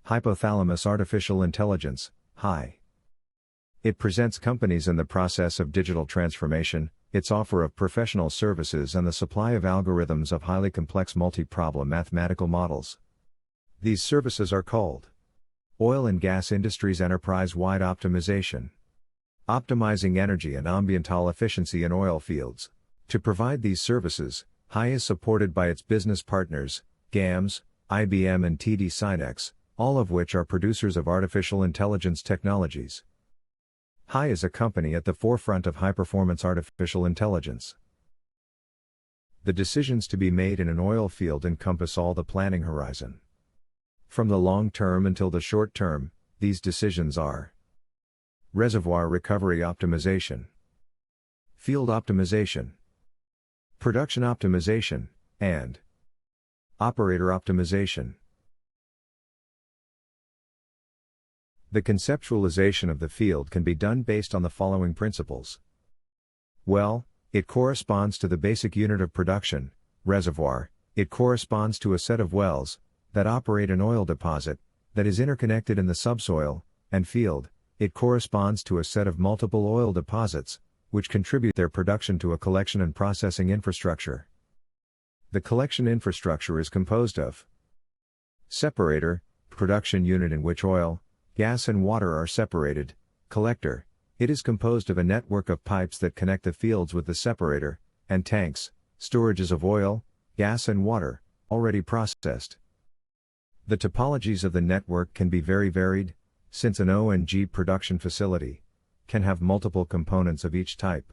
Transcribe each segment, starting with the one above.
Hypothalamus Artificial Intelligence, HI. It presents companies in the process of digital transformation, its offer of professional services and the supply of algorithms of highly complex multi-problem mathematical models. These services are called Oil and Gas Industries Enterprise-Wide Optimization. Optimizing energy and ambiental efficiency in oil fields. To provide these services, HI is supported by its business partners, GAMS, IBM and TD SYNNEX, all of which are producers of artificial intelligence technologies. HI is a company at the forefront of high-performance artificial intelligence. The decisions to be made in an oil field encompass all the planning horizon. From the long term until the short term, these decisions are reservoir recovery optimization, field optimization, production optimization, and operator optimization. The conceptualization of the field can be done based on the following principles. Well, it corresponds to the basic unit of production, reservoir, it corresponds to a set of wells that operate an oil deposit that is interconnected in the subsoil, and field, it corresponds to a set of multiple oil deposits which contribute their production to a collection and processing infrastructure. The collection infrastructure is composed of separator, production unit in which oil, gas and water are separated, collector, it is composed of a network of pipes that connect the fields with the separator, and tanks, storages of oil, gas and water, already processed. The topologies of the network can be very varied, since an O&G production facility can have multiple components of each type.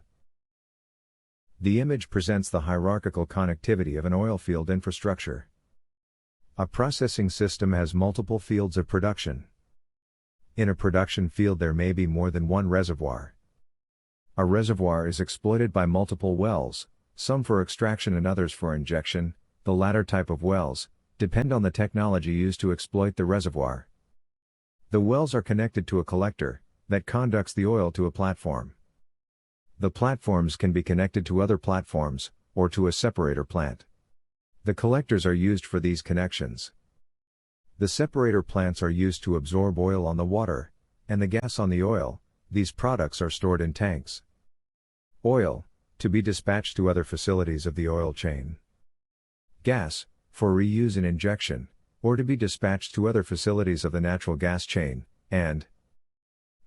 The image presents the hierarchical connectivity of an oil field infrastructure. A processing system has multiple fields of production. In a production field there may be more than one reservoir. A reservoir is exploited by multiple wells, some for extraction and others for injection. The latter type of wells depend on the technology used to exploit the reservoir. The wells are connected to a collector that conducts the oil to a platform. The platforms can be connected to other platforms, or to a separator plant. The collectors are used for these connections. The separator plants are used to absorb oil on the water, and the gas on the oil. These products are stored in tanks. Oil, to be dispatched to other facilities of the oil chain. Gas, for reuse in injection, or to be dispatched to other facilities of the natural gas chain, and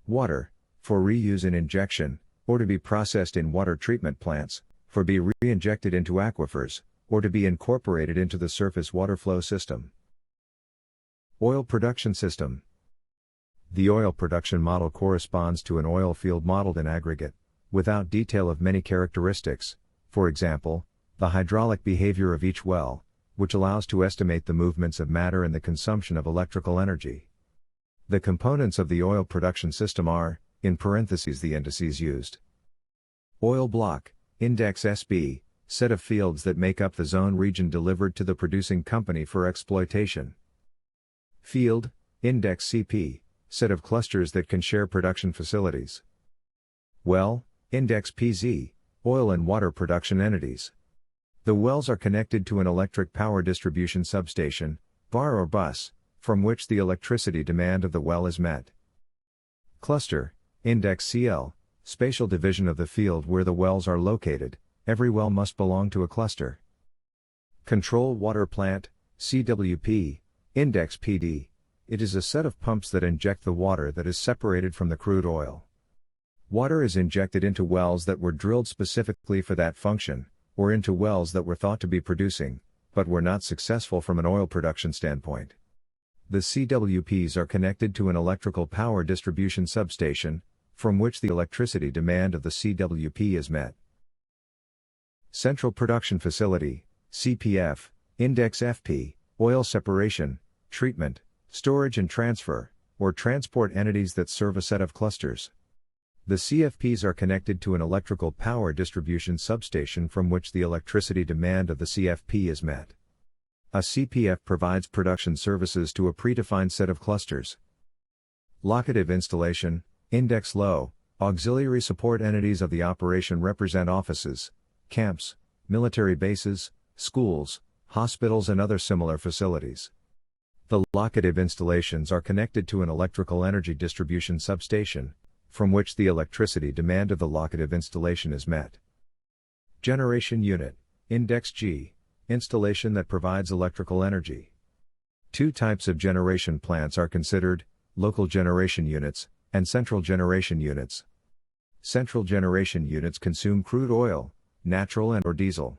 water, for reuse in injection, or to be processed in water treatment plants, for be re-injected into aquifers, or to be incorporated into the surface water flow system. Oil production system. The oil production model corresponds to an oil field modeled in aggregate, without detail of many characteristics, for example, the hydraulic behavior of each well, which allows to estimate the movements of matter and the consumption of electrical energy. The components of the oil production system are, in parentheses the indices used. Oil block, index SB, set of fields that make up the zone region delivered to the producing company for exploitation. Field, index CP, set of clusters that can share production facilities. Well, index PZ, oil and water production entities. The wells are connected to an electric power distribution substation, bar or bus, from which the electricity demand of the well is met. Cluster, index CL, spatial division of the field where the wells are located. Every well must belong to a cluster. Control water plant, CWP, index PD, it is a set of pumps that inject the water that is separated from the crude oil. Water is injected into wells that were drilled specifically for that function, or into wells that were thought to be producing, but were not successful from an oil production standpoint. The CWPs are connected to an electrical power distribution substation, from which the electricity demand of the CWP is met. Central Production Facility, CPF, index FP, oil separation, treatment, storage and transfer, or transport entities that serve a set of clusters. The CFPs are connected to an electrical power distribution substation from which the electricity demand of the CFP is met. A CPF provides production services to a predefined set of clusters. Locative installation, index LO, auxiliary support entities of the operation represent offices, camps, military bases, schools, hospitals and other similar facilities. The locative installations are connected to an electrical energy distribution substation, from which the electricity demand of the locative installation is met. Generation unit, Index G, installation that provides electrical energy. Two types of generation plants are considered: local generation units and central generation units. Central generation units consume crude oil, natural and/or diesel.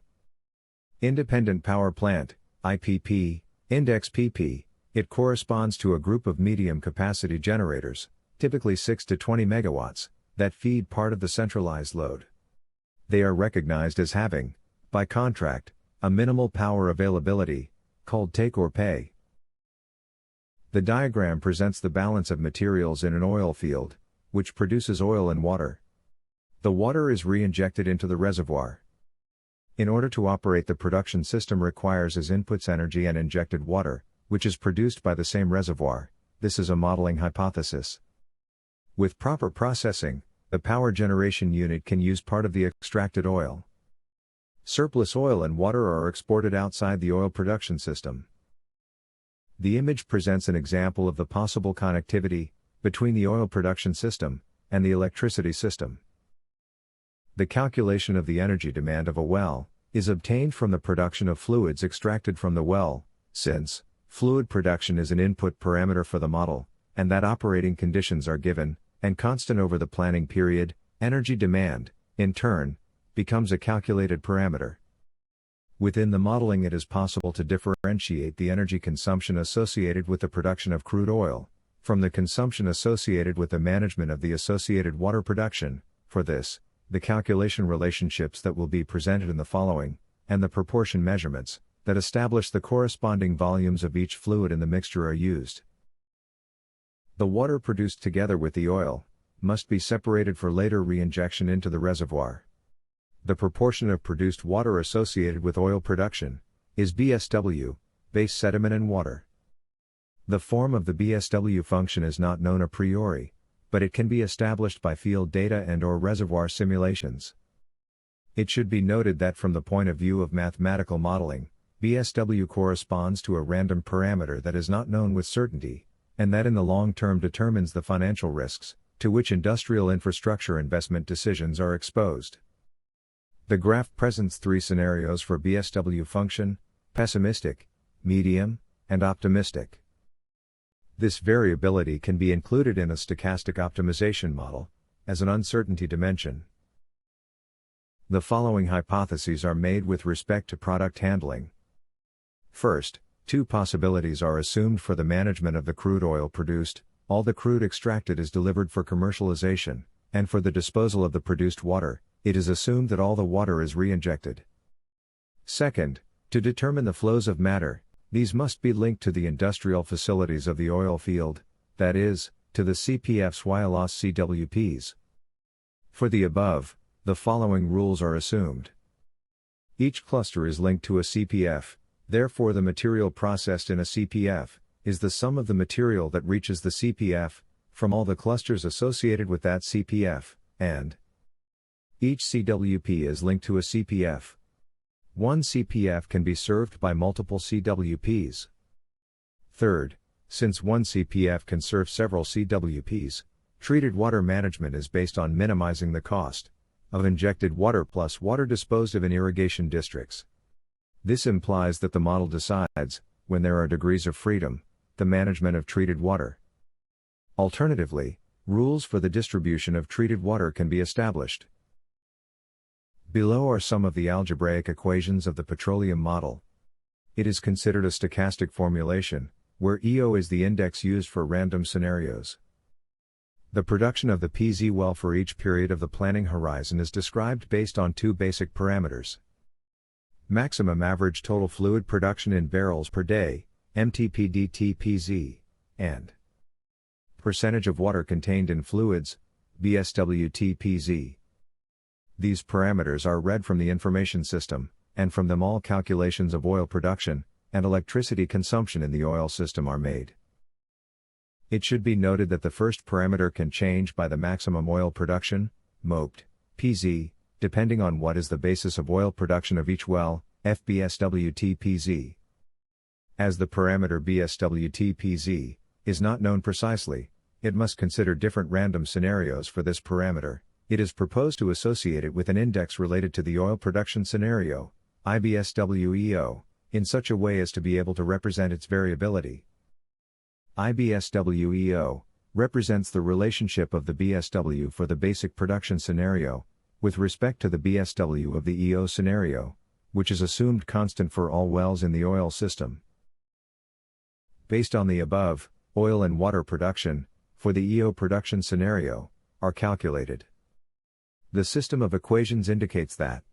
Independent power plant, IPP, Index PP, it corresponds to a group of medium capacity generators, typically 6 to 20 megawatts, that feed part of the centralized load. They are recognized as having, by contract, a minimal power availability, called take or pay. The diagram presents the balance of materials in an oil field, which produces oil and water. The water is re-injected into the reservoir. In order to operate, the production system requires as inputs energy and injected water, which is produced by the same reservoir. This is a modeling hypothesis. With proper processing, the power generation unit can use part of the extracted oil. Surplus oil and water are exported outside the oil production system. The image presents an example of the possible connectivity between the oil production system and the electricity system. The calculation of the energy demand of a well is obtained from the production of fluids extracted from the well, since fluid production is an input parameter for the model, and that operating conditions are given and constant over the planning period. Energy demand, in turn, becomes a calculated parameter. Within the modeling, it is possible to differentiate the energy consumption associated with the production of crude oil from the consumption associated with the management of the associated water production. For this, the calculation relationships that will be presented in the following, and the proportion measurements that establish the corresponding volumes of each fluid in the mixture are used. The water produced together with the oil must be separated for later re-injection into the reservoir. The proportion of produced water associated with oil production is BSW, base sediment and water. The form of the BSW function is not known a priori, but it can be established by field data and/or reservoir simulations. It should be noted that from the point of view of mathematical modeling, BSW corresponds to a random parameter that is not known with certainty, and that in the long term determines the financial risks to which industrial infrastructure investment decisions are exposed. The graph presents three scenarios for BSW function: pessimistic, medium, and optimistic. This variability can be included in a stochastic optimization model as an uncertainty dimension. The following hypotheses are made with respect to product handling. First, two possibilities are assumed for the management of the crude oil produced: all the crude extracted is delivered for commercialization, and for the disposal of the produced water, it is assumed that all the water is re-injected. Second, to determine the flows of matter, these must be linked to the industrial facilities of the oil field, that is, to the CPFs while loss CWPs. For the above, the following rules are assumed. Each cluster is linked to a CPF, therefore the material processed in a CPF is the sum of the material that reaches the CPF from all the clusters associated with that CPF, and each CWP is linked to a CPF. One CPF can be served by multiple CWPs. Third, since one CPF can serve several CWPs, treated water management is based on minimizing the cost of injected water plus water disposed of in irrigation districts. This implies that the model decides, when there are degrees of freedom, the management of treated water. Alternatively, rules for the distribution of treated water can be established. Below are some of the algebraic equations of the petroleum model. It is considered a stochastic formulation, where EO is the index used for random scenarios. The production of the PZ well for each period of the planning horizon is described based on two basic parameters: maximum average total fluid production in barrels per day, MTPDT-PZ, and percentage of water contained in fluids, BSWT-PZ. These parameters are read from the information system, and from them all calculations of oil production and electricity consumption in the oil system are made. It should be noted that the first parameter can change by the maximum oil production, MOPT, PZ, depending on what is the basis of oil production of each well, FBSWT-PZ. As the parameter BSWT-PZ is not known precisely, it must consider different random scenarios for this parameter. It is proposed to associate it with an index related to the oil production scenario, IBSWEO, in such a way as to be able to represent its variability. IBSWEO represents the relationship of the BSW for the basic production scenario, with respect to the BSW of the EO scenario, which is assumed constant for all wells in the oil system. Based on the above, oil and water production, for the EO production scenario, are calculated. The system of equations indicates that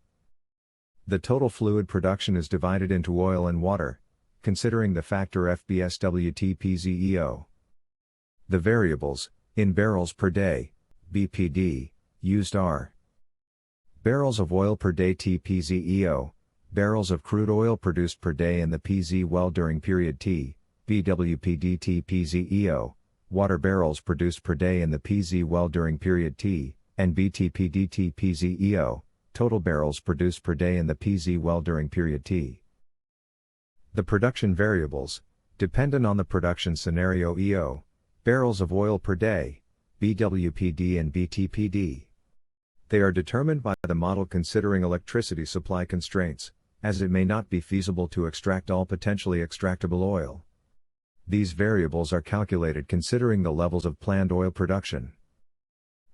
the total fluid production is divided into oil and water, considering the factor FBSWT-PZEO. The variables, in barrels per day, BPD, used are barrels of oil per day TPZEO, barrels of crude oil produced per day in the PZ well during period T, BWPD TPZEO, water barrels produced per day in the PZ well during period T, and BTPD TPZEO, total barrels produced per day in the PZ well during period T. The production variables, dependent on the production scenario EO, barrels of oil per day, BWPD and BTPD. They are determined by the model considering electricity supply constraints, as it may not be feasible to extract all potentially extractable oil. These variables are calculated considering the levels of planned oil production.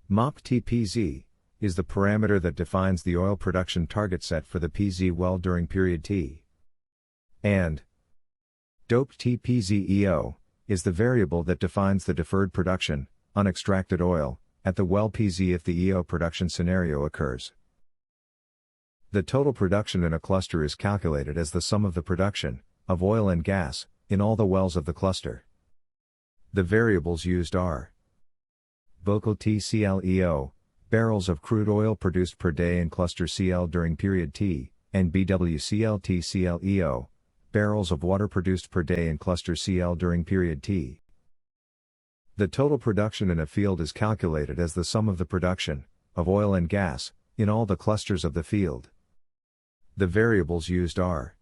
MOP-TPZ is the parameter that defines the oil production target set for the PZ well during period T. And doped TPZEO is the variable that defines the deferred production, unextracted oil, at the well PZ if the EO production scenario occurs. The total production in a cluster is calculated as the sum of the production of oil and gas in all the wells of the cluster. The variables used are Vocal TCLEO, barrels of crude oil produced per day in cluster CL during period T, and BWCL-TCLEO, barrels of water produced per day in cluster CL during period T. The total production in a field is calculated as the sum of the production of oil and gas in all the clusters of the field. The variables used are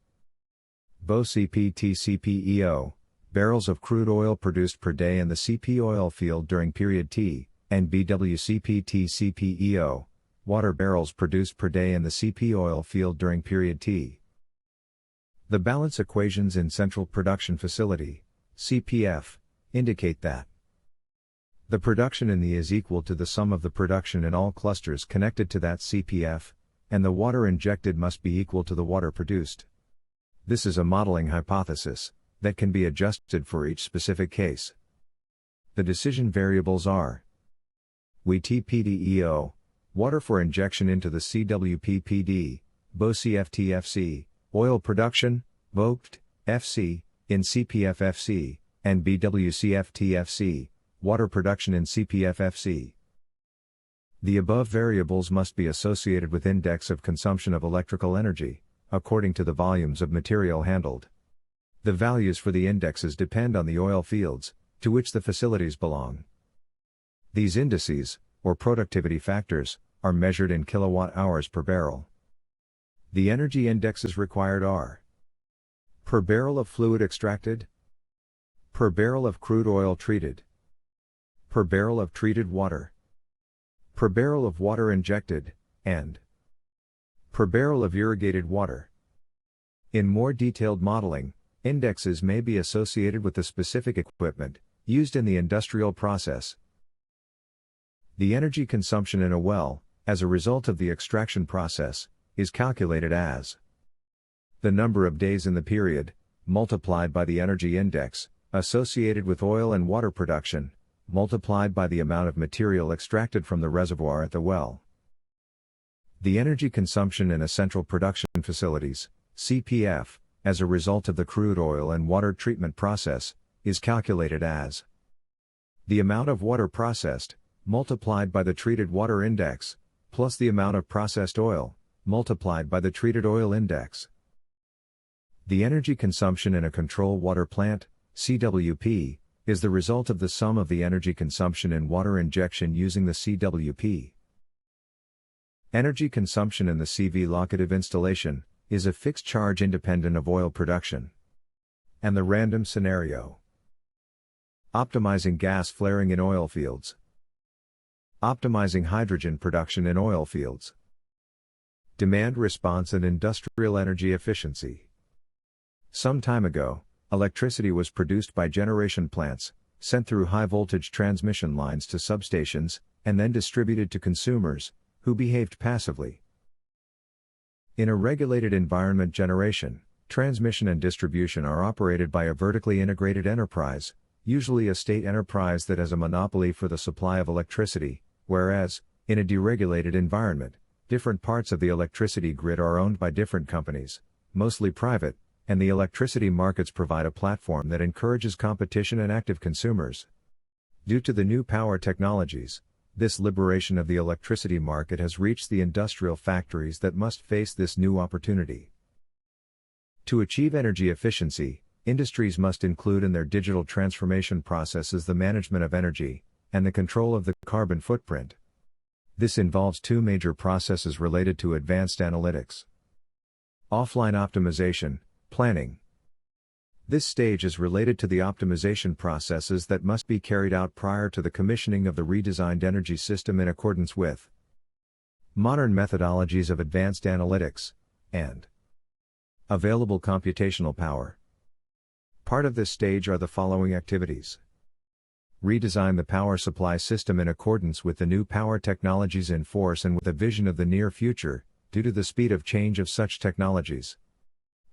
BOCP-TCPEO, barrels of crude oil produced per day in the CP oil field during period T, and BWCP-TCPEO, water barrels produced per day in the CP oil field during period T. The balance equations in Central Production Facility, CPF, indicate that the production in the is equal to the sum of the production in all clusters connected to that CPF, and the water injected must be equal to the water produced. This is a modeling hypothesis that can be adjusted for each specific case. The decision variables are WTPDEO, water for injection into the CWPPD, BOCFTFC, oil production, VOCT, FC, in CPFFC, and BWCFTFC, water production in CPFFC. The above variables must be associated with index of consumption of electrical energy, according to the volumes of material handled. The values for the indexes depend on the oil fields, to which the facilities belong. These indices, or productivity factors, are measured in kilowatt-hours per barrel. The energy indexes required are per barrel of fluid extracted, per barrel of crude oil treated, per barrel of treated water, per barrel of water injected, and per barrel of irrigated water. In more detailed modeling, indexes may be associated with the specific equipment used in the industrial process. The energy consumption in a well, as a result of the extraction process, is calculated as the number of days in the period, multiplied by the energy index, associated with oil and water production, multiplied by the amount of material extracted from the reservoir at the well. The energy consumption in a central production facilities, CPF, as a result of the crude oil and water treatment process, is calculated as the amount of water processed, multiplied by the treated water index, plus the amount of processed oil, multiplied by the treated oil index. The energy consumption in a control water plant, CWP, is the result of the sum of the energy consumption in water injection using the CWP. Energy consumption in the CV locative installation is a fixed charge independent of oil production. and the random scenario. Optimizing gas flaring in oil fields. Optimizing hydrogen production in oil fields. Demand response and industrial energy efficiency. Some time ago, electricity was produced by generation plants, sent through high-voltage transmission lines to substations, and then distributed to consumers, who behaved passively. In a regulated environment, generation, transmission and distribution are operated by a vertically integrated enterprise, usually a state enterprise that has a monopoly for the supply of electricity, whereas, in a deregulated environment, different parts of the electricity grid are owned by different companies, mostly private, and the electricity markets provide a platform that encourages competition and active consumers. Due to the new power technologies, this liberation of the electricity market has reached the industrial factories that must face this new opportunity. To achieve energy efficiency, industries must include in their digital transformation processes the management of energy, and the control of the carbon footprint. This involves two major processes related to advanced analytics. Offline optimization, planning. This stage is related to the optimization processes that must be carried out prior to the commissioning of the redesigned energy system in accordance with modern methodologies of advanced analytics, and available computational power. Part of this stage are the following activities. Redesign the power supply system in accordance with the new power technologies in force and with a vision of the near future, due to the speed of change of such technologies.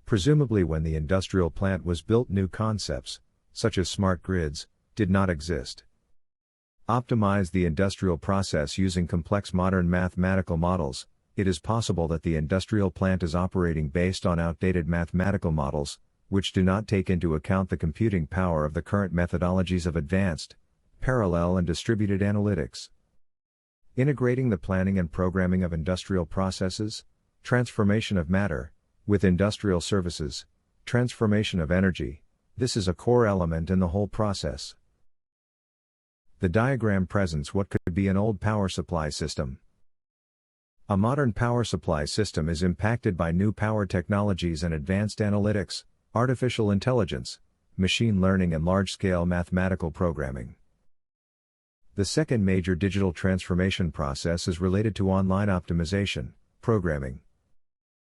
Presumably when the industrial plant was built, new concepts, such as smart grids, did not exist. Optimize the industrial process using complex modern mathematical models. It is possible that the industrial plant is operating based on outdated mathematical models, which do not take into account the computing power of the current methodologies of advanced, parallel and distributed analytics. Integrating the planning and programming of industrial processes, transformation of matter, with industrial services, transformation of energy, this is a core element in the whole process. The diagram presents what could be an old power supply system. A modern power supply system is impacted by new power technologies and advanced analytics, artificial intelligence, machine learning and large-scale mathematical programming. The second major digital transformation process is related to online optimization, programming.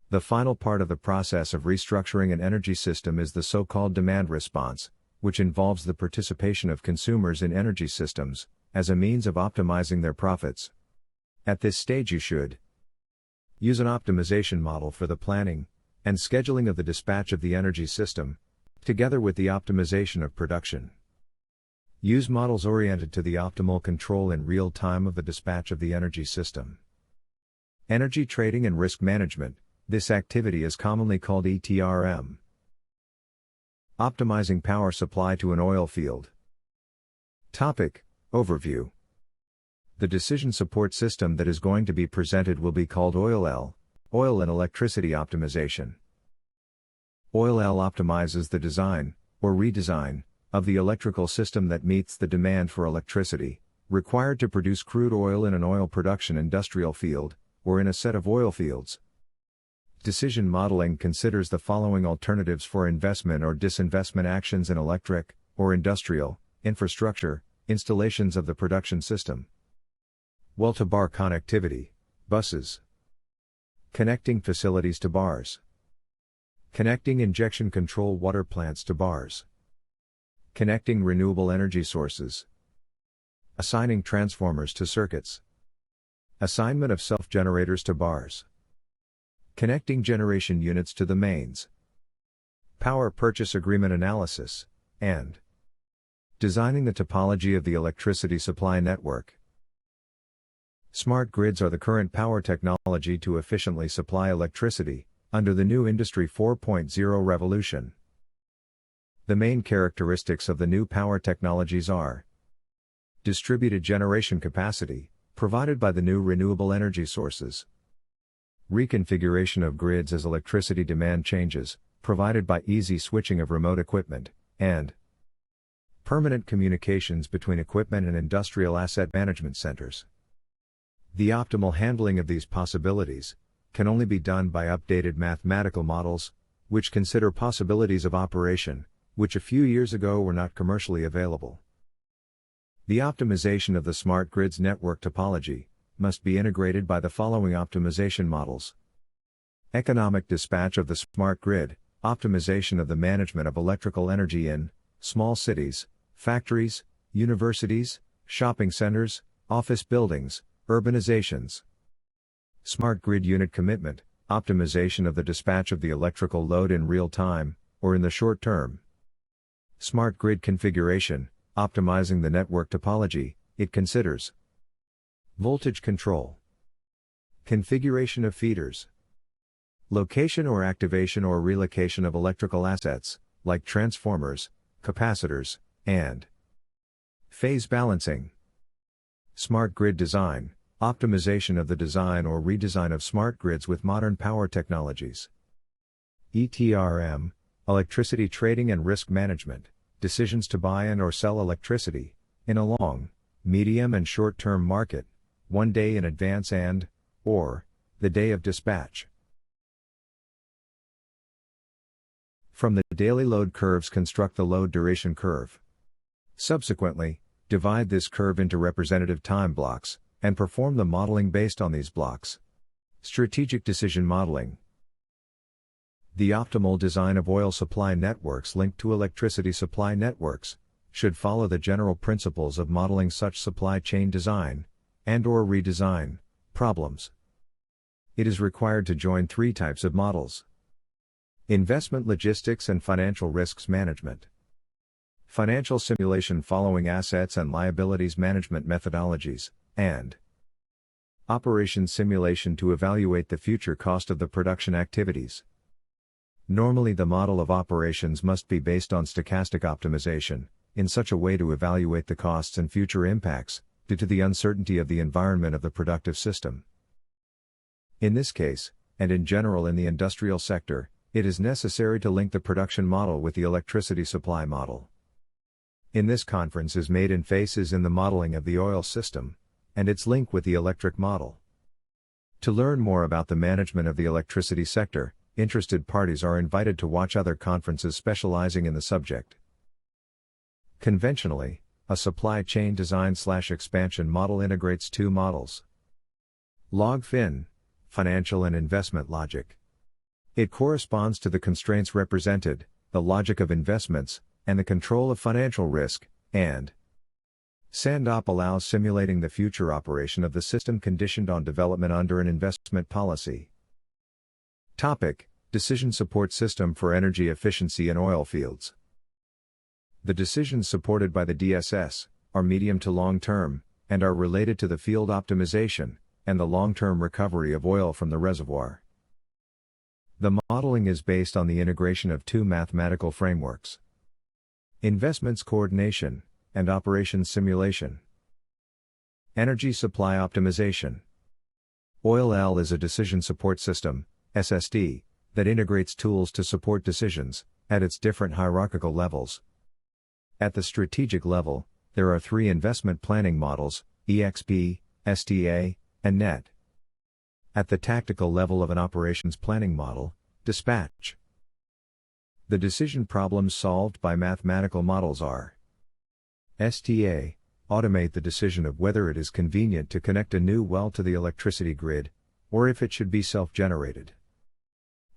The final part of the process of restructuring an energy system is the so-called demand response, which involves the participation of consumers in energy systems, as a means of optimizing their profits. At this stage you should use an optimization model for the planning and scheduling of the dispatch of the energy system, together with the optimization of production. Use models oriented to the optimal control in real time of the dispatch of the energy system. Energy trading and risk management, this activity is commonly called ETRM. Optimizing power supply to an oil field. Topic: Overview. The decision support system that is going to be presented will be called OIL, Oil and Electricity Optimization. OIL optimizes the design, or redesign, of the electrical system that meets the demand for electricity, required to produce crude oil in an oil production industrial field, or in a set of oil fields. Decision modeling considers the following alternatives for investment or disinvestment actions in electric, or industrial, infrastructure, installations of the production system. Well-to-bar connectivity, buses. Connecting facilities to bars. Connecting injection control water plants to bars. Connecting renewable energy sources. Assigning transformers to circuits. Assignment of self-generators to bars. Connecting generation units to the mains. Power purchase agreement analysis, and designing the topology of the electricity supply network. Smart grids are the current power technology to efficiently supply electricity, under the new Industry 4.0 revolution. The main characteristics of the new power technologies are distributed generation capacity, provided by the new renewable energy sources. Reconfiguration of grids as electricity demand changes, provided by easy switching of remote equipment, and permanent communications between equipment and industrial asset management centers. The optimal handling of these possibilities can only be done by updated mathematical models, which consider possibilities of operation, which a few years ago were not commercially available. The optimization of the smart grid's network topology must be integrated by the following optimization models. Economic dispatch of the smart grid, optimization of the management of electrical energy in small cities, factories, universities, shopping centers, office buildings, urbanizations. Smart grid unit commitment, optimization of the dispatch of the electrical load in real time, or in the short term. Smart grid configuration, optimizing the network topology, it considers voltage control, configuration of feeders, location or activation or relocation of electrical assets, like transformers, capacitors, and phase balancing. Smart grid design, optimization of the design or redesign of smart grids with modern power technologies. ETRM, electricity trading and risk management, decisions to buy and or sell electricity, in a long, medium and short-term market, one day in advance or the day of dispatch. From the daily load curves construct the load duration curve. Subsequently, divide this curve into representative time blocks, and perform the modeling based on these blocks. Strategic decision modeling. The optimal design of oil supply networks linked to electricity supply networks should follow the general principles of modeling such supply chain design and/or redesign problems. It is required to join three types of models: investment logistics and financial risks management, financial simulation following assets and liabilities management methodologies, and operations simulation to evaluate the future cost of the production activities. Normally, the model of operations must be based on stochastic optimization, in such a way to evaluate the costs and future impacts, due to the uncertainty of the environment of the productive system. In this case, and in general in the industrial sector, it is necessary to link the production model with the electricity supply model. In this conference is made emphasis in the modeling of the oil system, and its link with the electric model. To learn more about the management of the electricity sector, interested parties are invited to watch other conferences specializing in the subject. Conventionally, a supply chain design/expansion model integrates two models. LogFin, financial and investment logic. It corresponds to the constraints represented, the logic of investments, and the control of financial risk, and SANDOP allows simulating the future operation of the system conditioned on development under an investment policy. Topic: Decision Support System for Energy Efficiency in Oil Fields. The decisions supported by the DSS are medium to long term, and are related to the field optimization and the long-term recovery of oil from the reservoir. The modeling is based on the integration of two mathematical frameworks: investments coordination and operations simulation. Energy supply optimization. OIL is a decision support system, SSD, that integrates tools to support decisions at its different hierarchical levels. At the strategic level, there are three investment planning models: EXP, STA, and NET. At the tactical level of an operations planning model, dispatch. The decision problems solved by mathematical models are: STA, automate the decision of whether it is convenient to connect a new well to the electricity grid, or if it should be self-generated.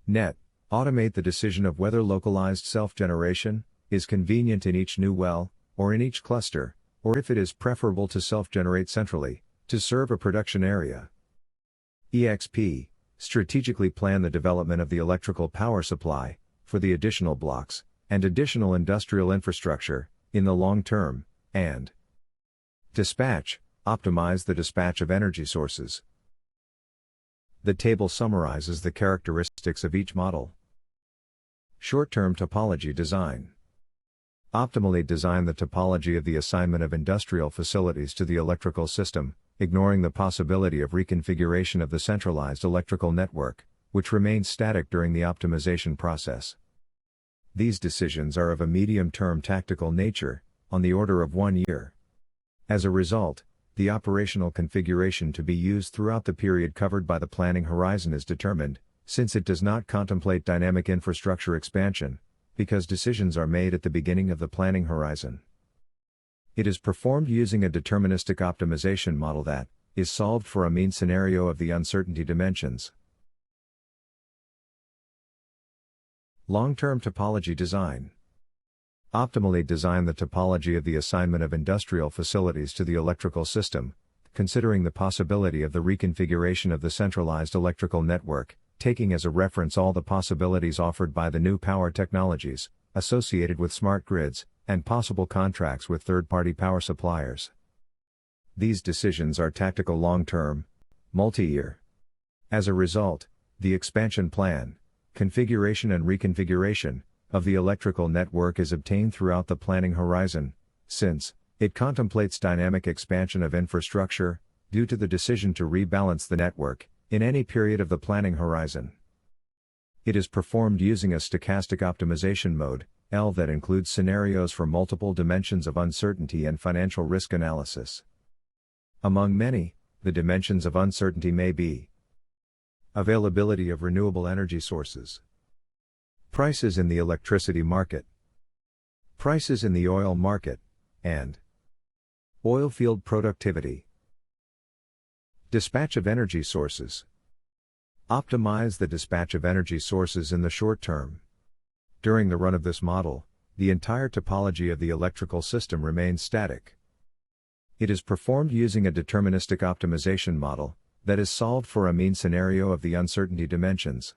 NET, automate the decision of whether localized self-generation is convenient in each new well, or in each cluster, or if it is preferable to self-generate centrally, to serve a production area. EXP, strategically plan the development of the electrical power supply, for the additional blocks, and additional industrial infrastructure, in the long term, and dispatch, optimize the dispatch of energy sources. The table summarizes the characteristics of each model. Short-term topology design. Optimally design the topology of the assignment of industrial facilities to the electrical system, ignoring the possibility of reconfiguration of the centralized electrical network, which remains static during the optimization process. These decisions are of a medium-term tactical nature, on the order of 1 year. As a result, the operational configuration to be used throughout the period covered by the planning horizon is determined, since it does not contemplate dynamic infrastructure expansion, because decisions are made at the beginning of the planning horizon. It is performed using a deterministic optimization model that is solved for a mean scenario of the uncertainty dimensions. Long-term topology design. Optimally design the topology of the assignment of industrial facilities to the electrical system, considering the possibility of the reconfiguration of the centralized electrical network, taking as a reference all the possibilities offered by the new power technologies, associated with smart grids, and possible contracts with third-party power suppliers. These decisions are tactical long-term, multi-year. As a result, the expansion plan, configuration and reconfiguration, of the electrical network is obtained throughout the planning horizon, since it contemplates dynamic expansion of infrastructure, due to the decision to rebalance the network, in any period of the planning horizon. It is performed using a stochastic optimization mode, L, that includes scenarios for multiple dimensions of uncertainty and financial risk analysis. Among many, the dimensions of uncertainty may be availability of renewable energy sources, prices in the electricity market, prices in the oil market, and oil field productivity. Dispatch of energy sources. Optimize the dispatch of energy sources in the short term. During the run of this model, the entire topology of the electrical system remains static. It is performed using a deterministic optimization model that is solved for a mean scenario of the uncertainty dimensions.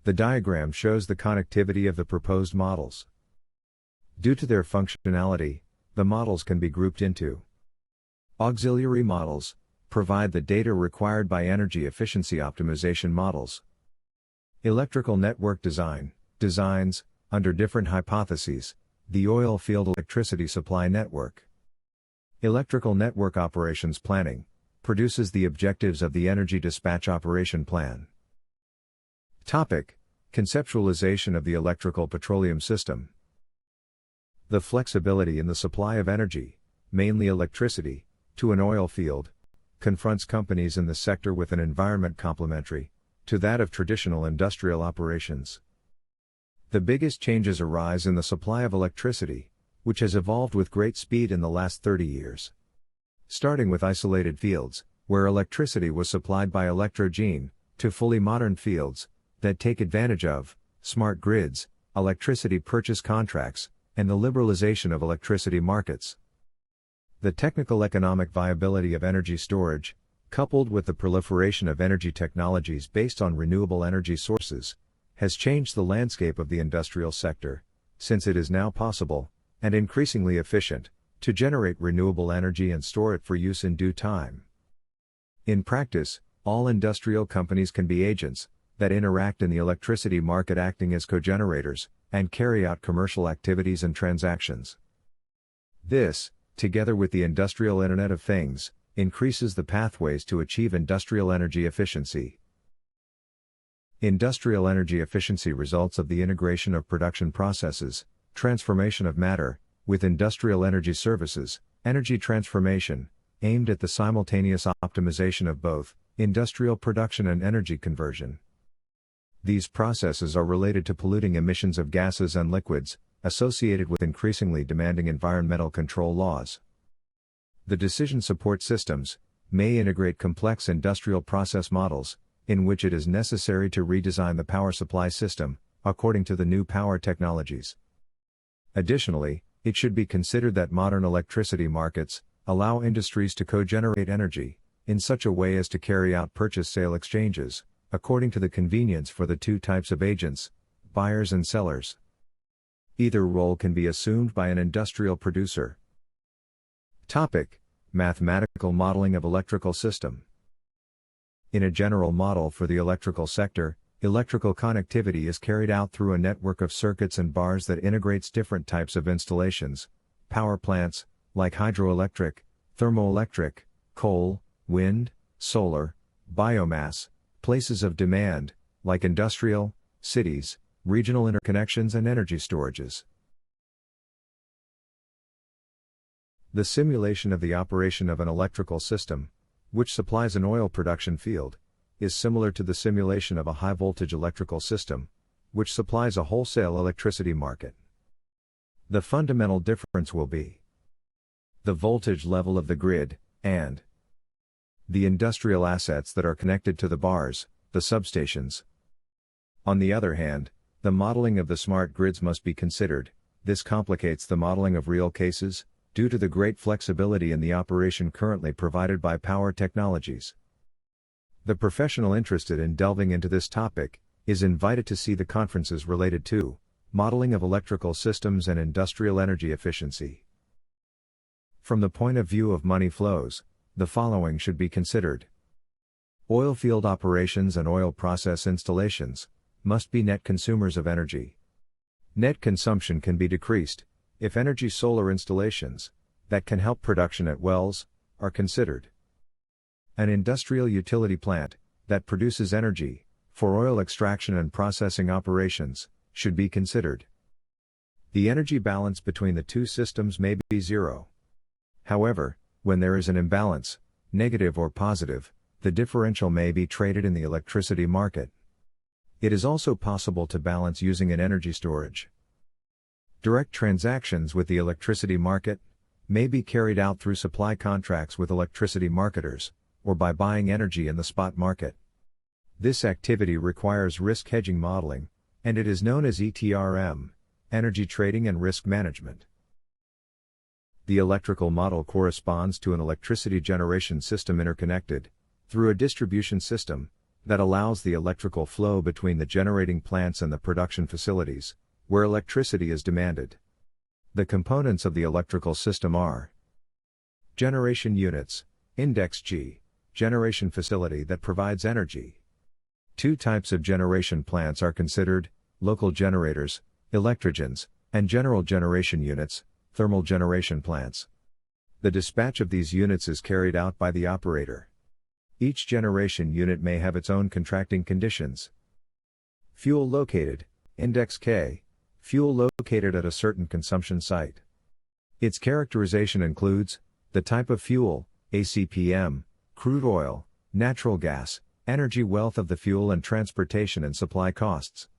The diagram shows the connectivity of the proposed models. Due to their functionality, the models can be grouped into auxiliary models, provide the data required by energy efficiency optimization models. Electrical network design, designs, under different hypotheses, the oil field electricity supply network. Electrical network operations planning, produces the objectives of the energy dispatch operation plan. Topic: Conceptualization of the electrical petroleum system. The flexibility in the supply of energy, mainly electricity, to an oil field, confronts companies in the sector with an environment complementary to that of traditional industrial operations. The biggest changes arise in the supply of electricity, which has evolved with great speed in the last 30 years. Starting with isolated fields, where electricity was supplied by electrogene, to fully modern fields that take advantage of smart grids, electricity purchase contracts, and the liberalization of electricity markets. The technical economic viability of energy storage, coupled with the proliferation of energy technologies based on renewable energy sources, has changed the landscape of the industrial sector, since it is now possible, and increasingly efficient, to generate renewable energy and store it for use in due time. In practice, all industrial companies can be agents that interact in the electricity market, acting as cogenerators and carry out commercial activities and transactions. This, together with the industrial Internet of Things, increases the pathways to achieve industrial energy efficiency. Industrial energy efficiency results of the integration of production processes, transformation of matter, with industrial energy services, energy transformation, aimed at the simultaneous optimization of both industrial production and energy conversion. These processes are related to polluting emissions of gases and liquids, associated with increasingly demanding environmental control laws. The decision support systems may integrate complex industrial process models, in which it is necessary to redesign the power supply system, according to the new power technologies. Additionally, it should be considered that modern electricity markets allow industries to co-generate energy, in such a way as to carry out purchase-sale exchanges, according to the convenience for the two types of agents, buyers and sellers. Either role can be assumed by an industrial producer. Topic: Mathematical modeling of electrical system. In a general model for the electrical sector, electrical connectivity is carried out through a network of circuits and bars that integrates different types of installations, power plants, like hydroelectric, thermoelectric, coal, wind, solar, biomass, places of demand, like industrial, cities, regional interconnections and energy storages. The simulation of the operation of an electrical system, which supplies an oil production field, is similar to the simulation of a high-voltage electrical system, which supplies a wholesale electricity market. The fundamental difference will be the voltage level of the grid, and the industrial assets that are connected to the bars, the substations. On the other hand, the modeling of the smart grids must be considered. This complicates the modeling of real cases, due to the great flexibility in the operation currently provided by power technologies. The professional interested in delving into this topic is invited to see the conferences related to modeling of electrical systems and industrial energy efficiency. From the point of view of money flows, the following should be considered. Oil field operations and oil process installations must be net consumers of energy. Net consumption can be decreased if energy solar installations that can help production at wells are considered. An industrial utility plant that produces energy for oil extraction and processing operations should be considered. The energy balance between the two systems may be zero. However, when there is an imbalance, negative or positive, the differential may be traded in the electricity market. It is also possible to balance using an energy storage. Direct transactions with the electricity market may be carried out through supply contracts with electricity marketers, or by buying energy in the spot market. This activity requires risk hedging modeling, and it is known as ETRM, energy trading and risk management. The electrical model corresponds to an electricity generation system interconnected through a distribution system that allows the electrical flow between the generating plants and the production facilities, where electricity is demanded. The components of the electrical system are generation units, index G, generation facility that provides energy. Two types of generation plants are considered: local generators, electrogens, and general generation units, thermal generation plants. The dispatch of these units is carried out by the operator. Each generation unit may have its own contracting conditions. Fuel located, index K, fuel located at a certain consumption site. Its characterization includes the type of fuel, ACPM, crude oil, natural gas, energy wealth of the fuel, and transportation and supply costs.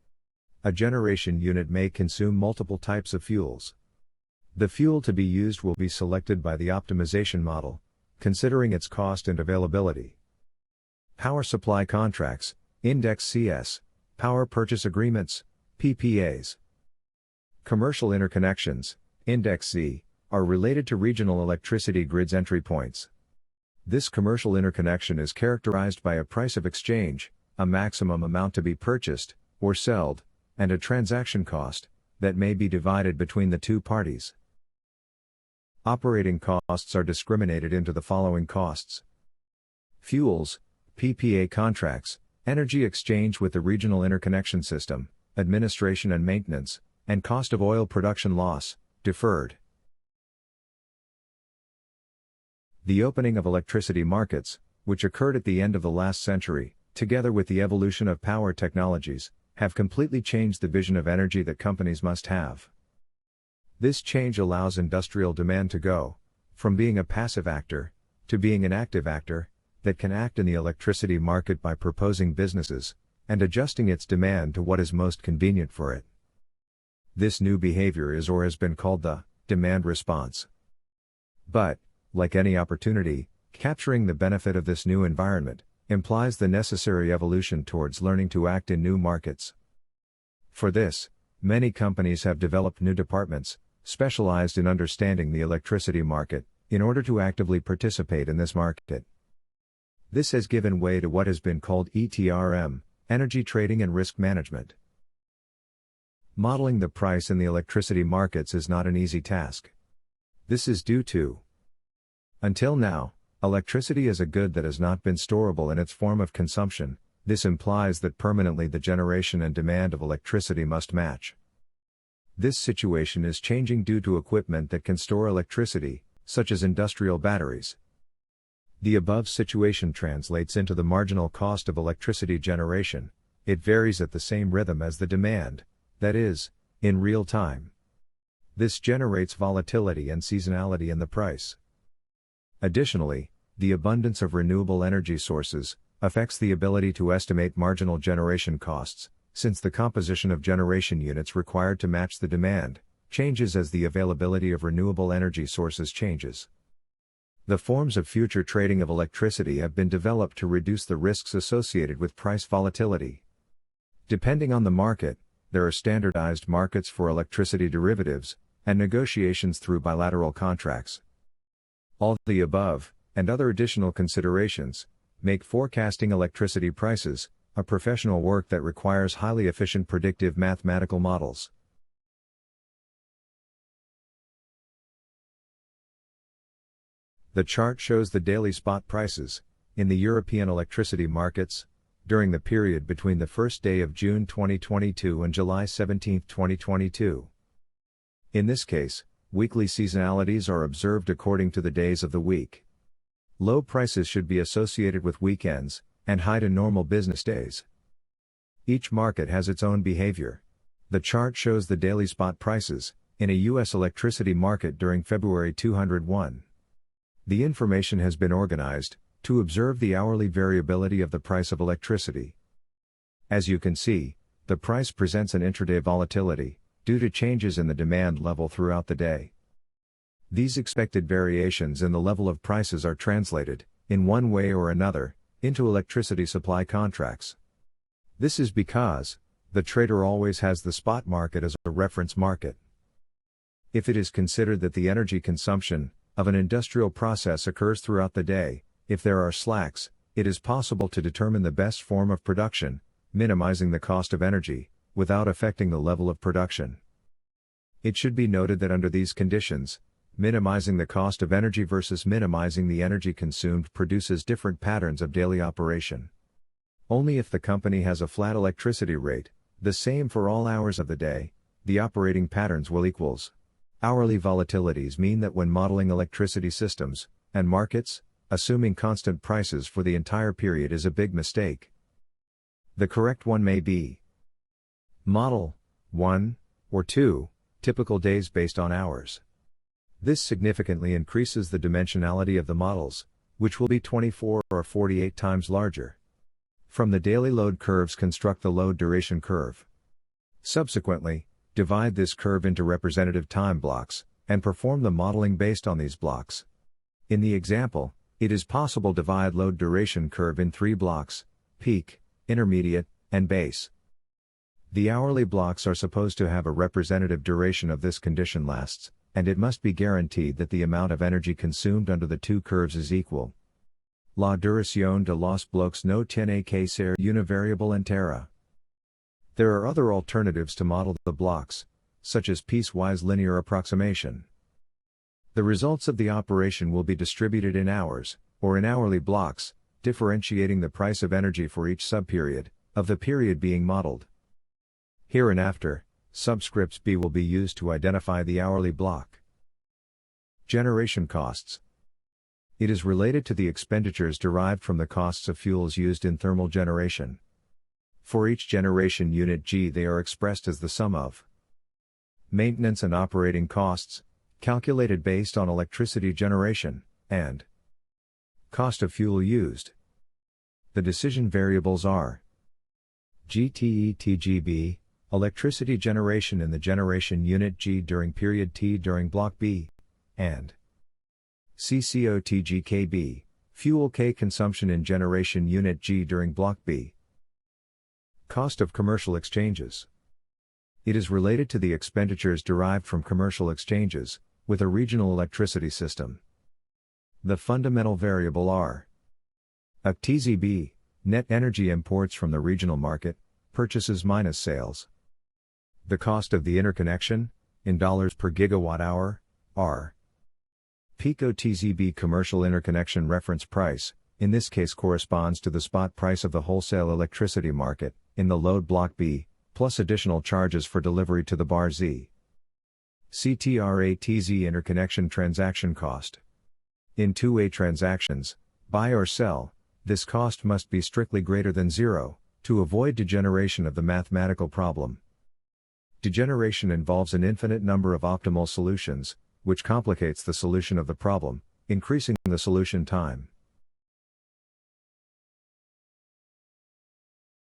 A generation unit may consume multiple types of fuels. The fuel to be used will be selected by the optimization model, considering its cost and availability. Power supply contracts, index CS, power purchase agreements, PPAs. Commercial interconnections, index Z, are related to regional electricity grids entry points. This commercial interconnection is characterized by a price of exchange, a maximum amount to be purchased or sold, and a transaction cost that may be divided between the two parties. Operating costs are discriminated into the following costs: fuels, PPA contracts, energy exchange with the regional interconnection system, administration and maintenance, and cost of oil production loss, deferred. The opening of electricity markets, which occurred at the end of the last century, together with the evolution of power technologies, have completely changed the vision of energy that companies must have. This change allows industrial demand to go from being a passive actor to being an active actor that can act in the electricity market by proposing businesses and adjusting its demand to what is most convenient for it. This new behavior is or has been called the demand response. But, like any opportunity, capturing the benefit of this new environment implies the necessary evolution towards learning to act in new markets. For this, many companies have developed new departments specialized in understanding the electricity market in order to actively participate in this market. This has given way to what has been called ETRM, energy trading and risk management. Modeling the price in the electricity markets is not an easy task. This is due to: until now, electricity is a good that has not been storable in its form of consumption. This implies that permanently the generation and demand of electricity must match. This situation is changing due to equipment that can store electricity, such as industrial batteries. The above situation translates into the marginal cost of electricity generation. It varies at the same rhythm as the demand, that is, in real time. This generates volatility and seasonality in the price. Additionally, the abundance of renewable energy sources affects the ability to estimate marginal generation costs, since the composition of generation units required to match the demand changes as the availability of renewable energy sources changes. The forms of future trading of electricity have been developed to reduce the risks associated with price volatility. Depending on the market, there are standardized markets for electricity derivatives, and negotiations through bilateral contracts. All the above, and other additional considerations, make forecasting electricity prices a professional work that requires highly efficient predictive mathematical models. The chart shows the daily spot prices in the European electricity markets during the period between the first day of June 2022 and July 17, 2022. In this case, weekly seasonalities are observed according to the days of the week. Low prices should be associated with weekends, and high to normal business days. Each market has its own behavior. The chart shows the daily spot prices in a U.S. electricity market during February 201. The information has been organized to observe the hourly variability of the price of electricity. As you can see, the price presents an intraday volatility due to changes in the demand level throughout the day. These expected variations in the level of prices are translated, in one way or another, into electricity supply contracts. This is because the trader always has the spot market as a reference market. If it is considered that the energy consumption of an industrial process occurs throughout the day, if there are slacks, it is possible to determine the best form of production, minimizing the cost of energy, without affecting the level of production. It should be noted that under these conditions, minimizing the cost of energy versus minimizing the energy consumed produces different patterns of daily operation. Only if the company has a flat electricity rate, the same for all hours of the day, the operating patterns will equals. Hourly volatilities mean that when modeling electricity systems and markets, assuming constant prices for the entire period is a big mistake. The correct one may be model 1 or 2 typical days based on hours. This significantly increases the dimensionality of the models, which will be 24 or 48 times larger. From the daily load curves, construct the load duration curve. Subsequently, divide this curve into representative time blocks, and perform the modeling based on these blocks. In the example, it is possible to divide load duration curve in 3 blocks: peak, intermediate, and base. The hourly blocks are supposed to have a representative duration of this condition lasts, and it must be guaranteed that the amount of energy consumed under the 2 curves is equal. La duración de los bloques no tiene que ser una variable entera. There are other alternatives to model the blocks, such as piecewise linear approximation. The results of the operation will be distributed in hours, or in hourly blocks, differentiating the price of energy for each subperiod of the period being modeled. Hereinafter, subscript B will be used to identify the hourly block. Generation costs. It is related to the expenditures derived from the costs of fuels used in thermal generation. For each generation unit G, they are expressed as the sum of maintenance and operating costs, calculated based on electricity generation, and cost of fuel used. The decision variables are GTE/TGB, electricity generation in the generation unit G during period T during block B, and CCO/TGKB, fuel K consumption in generation unit G during block B. Cost of commercial exchanges. It is related to the expenditures derived from commercial exchanges with a regional electricity system. The fundamental variable are TZB, net energy imports from the regional market, purchases minus sales. The cost of the interconnection, in dollars per gigawatt hour, are PICO TZB commercial interconnection reference price, in this case corresponds to the spot price of the wholesale electricity market, in the load block B, plus additional charges for delivery to the bar Z. CTRA/TZ interconnection transaction cost. In two-way transactions, buy or sell, this cost must be strictly greater than 0, to avoid degeneration of the mathematical problem. Degeneration involves an infinite number of optimal solutions, which complicates the solution of the problem, increasing the solution time.